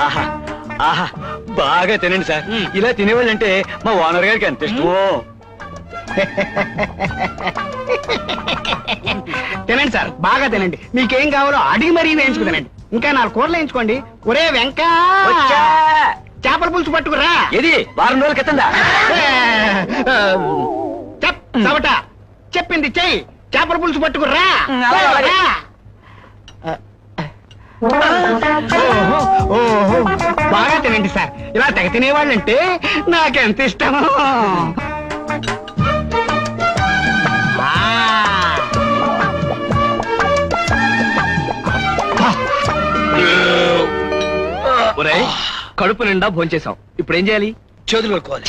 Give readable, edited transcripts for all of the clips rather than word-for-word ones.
ఆహా ఆహా బాగా తినండి సార్. ఇలా తినేవాళ్ళంటే మా ఓనర్ గారికి ఎంత ఇష్టమో. తినండి సార్, బాగా తినండి. మీకేం కావాలో అడిగి మరీ వేయించుకు తినండి. ఇంకా 4 కూరలు వేయించుకోండి. ఒరే వెంకా, చేపల పులుసు పట్టుకురా. ఇది వారం రోజుల క్రితందా? చవట చెప్పింది చెయ్యి. చేపల పులుసు పట్టుకురా. ఓహో, బాగా తినండి సార్. ఇలా తెగ తినేవాళ్ళంటే నాకెంత ఇష్టమో. కడుపు నిండా భోంచేసాం. ఇప్పుడు ఏం చేయాలి? చేతులు కడుక్కోవాలి.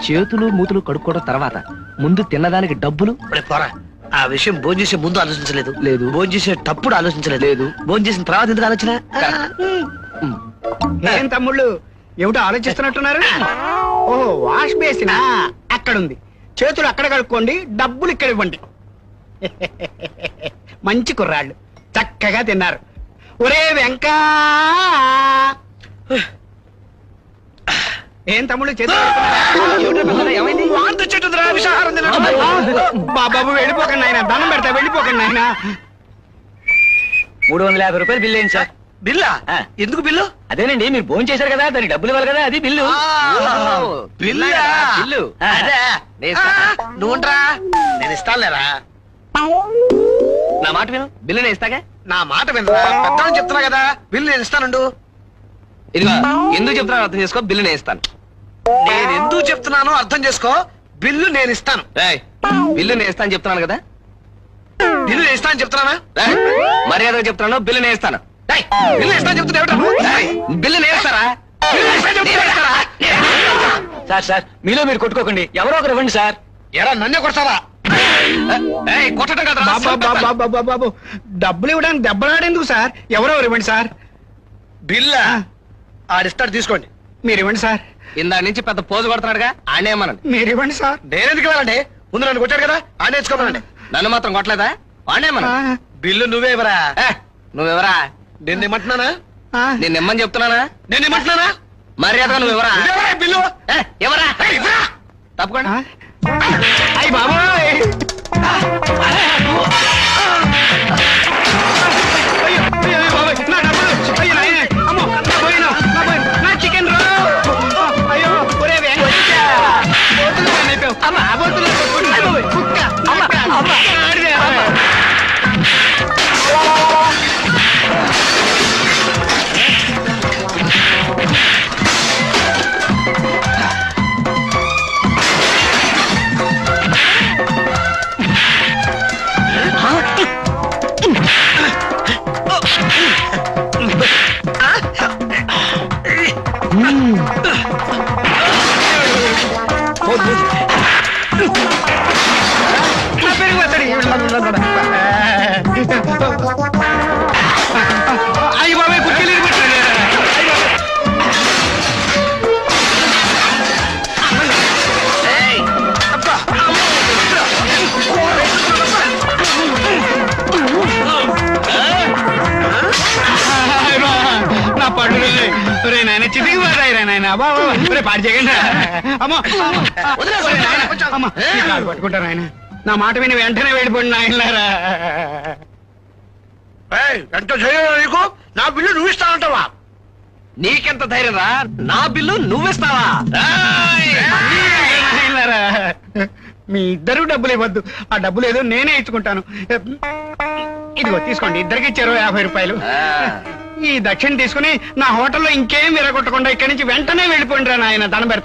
చేతులు మూతులు కడుక్కోవడం తర్వాత ముందు తిన్నదానికి డబ్బులు. పోరా, ఆ విషయం భోంచేసే ముందు ఆలోచించలేదు. లేదు. భోంచేసేటప్పుడు ఆలోచించలేదు. లేదు. భోంచేసిన తర్వాత ఎందుకు ఆలోచన? ఏం తమ్ముళ్ళు ఏమిటో ఆలోచిస్తున్నట్టున్నారు? ఓహో, వాష్ బేసినా అక్కడుంది. చేతులు అక్కడ కడుక్కోండి, డబ్బులు ఇక్కడ ఇవ్వండి. మంచి కుర్రాళ్ళు చక్కగా తిన్నారు. ఒరే వెంకా, ఏం తమ్ముళ్ళు బాబు వెళ్ళిపోకండి ఆయన, దండం పెడతా వెళ్ళిపోకండి ఆయన. 350 రూపాయలు బిల్లు అయింది సార్. బిల్లా? ఎందుకు బిల్లు? అదేనండి, మీరు భోజనం చేశారు కదా, దానికి డబ్బులు ఇవ్వాలి కదా, అది బిల్లు. బిల్లు నువ్వుంట్రా, నేను ఇస్తానులేరా. నా మాట విను, బిల్లు నేను ఇస్తాగా. నా మాట వినరా, పెద్దవాళ్ళని చెప్తున్నా కదా, బిల్లు నేను ఇస్తానుండు. ఇదిగో, ఎందుకు చెప్తున్నాను అర్థం చేసుకో. బిల్లు నేను ఇస్తాను. నేను ఎందుకు చెప్తున్నానో అర్థం చేసుకో. బిల్లు నేను ఇస్తాను. బిల్లు నేను ఇస్తాను చెప్తున్నాను కదా. బిల్లు నేను ఇస్తాను చెప్తున్నానా? మర్యాదగా చెప్తున్నాను, బిల్లు నేను ఇస్తాను. బిల్లు ఇస్తాను చెప్తున్నా. బిల్లు నేను ఇస్తారా? సార్ సార్, మీలో మీరు కొట్టుకోకండి, ఎవరో ఒకరు ఇవ్వండి సార్. ఎరా నన్నే కొడతావా? కొట్టడం కదా. బాబు డబ్బులు ఇవ్వడానికి దెబ్బలాడేందుకు సార్? ఎవరెవరు ఇవ్వండి సార్. బిల్లా ఆడిస్తాడు, తీసుకోండి. మీరు ఇవ్వండి సార్. ఇందా నుంచి పెద్ద పోజు కొడుతున్నాడుగా, ఆడేమనండి. మీరు ఇవ్వండి సార్. నేనెందుకు ఇవ్వాలండి? ముందు నన్ను కొట్టాడు కదా, ఆడ నేర్చుకోమనండి. నన్ను మాత్రం కొట్టలేదా? ఆడేమన. బిల్లు నువ్వే ఇవ్వరా. నువ్వెవరా? నేను ఇమ్మంటున్నానా? నేను ఇమ్మని చెప్తున్నానా? నేను ఇమ్మంటున్నానా? మర్యాదగా నువ్వెవరా? బిల్లు ఎవరా? తప్పకుండా. అయ్యి బాబోయ్, అయ్యి బాబాయ్ కుర్చీలు నా పళ్ళు రే నాయన చితికి పోతాయిరా నాయన. బాబా రే పాడు చేయకండి. అమ్మా పట్టుకుంటారు ఆయన. నా మాట విని వెంటనే వెళ్ళిపోండి నాయనలారా. ఎంత ధైర్యం నీకు? నా బిల్లు నువ్వు ఇస్తానంటావా? నీకెంత ధైర్యం రా? నా బిల్లు నువ్విస్తావా? నాయనలారా, మీ ఇద్దరు డబ్బులు ఇవ్వద్దు. ఆ డబ్బులు ఏదో నేనే ఇచ్చుకుంటాను. ఇదిగో తీసుకోండి, ఇద్దరికి ఇచ్చారు 50 రూపాయలు. ఈ దక్షిణ తీసుకుని నా హోటల్లో ఇంకేం విరగొట్టకుండా ఇక్కడి నుంచి వెంటనే వెళ్ళిపోండి రా నాయన, దండం పెడతా.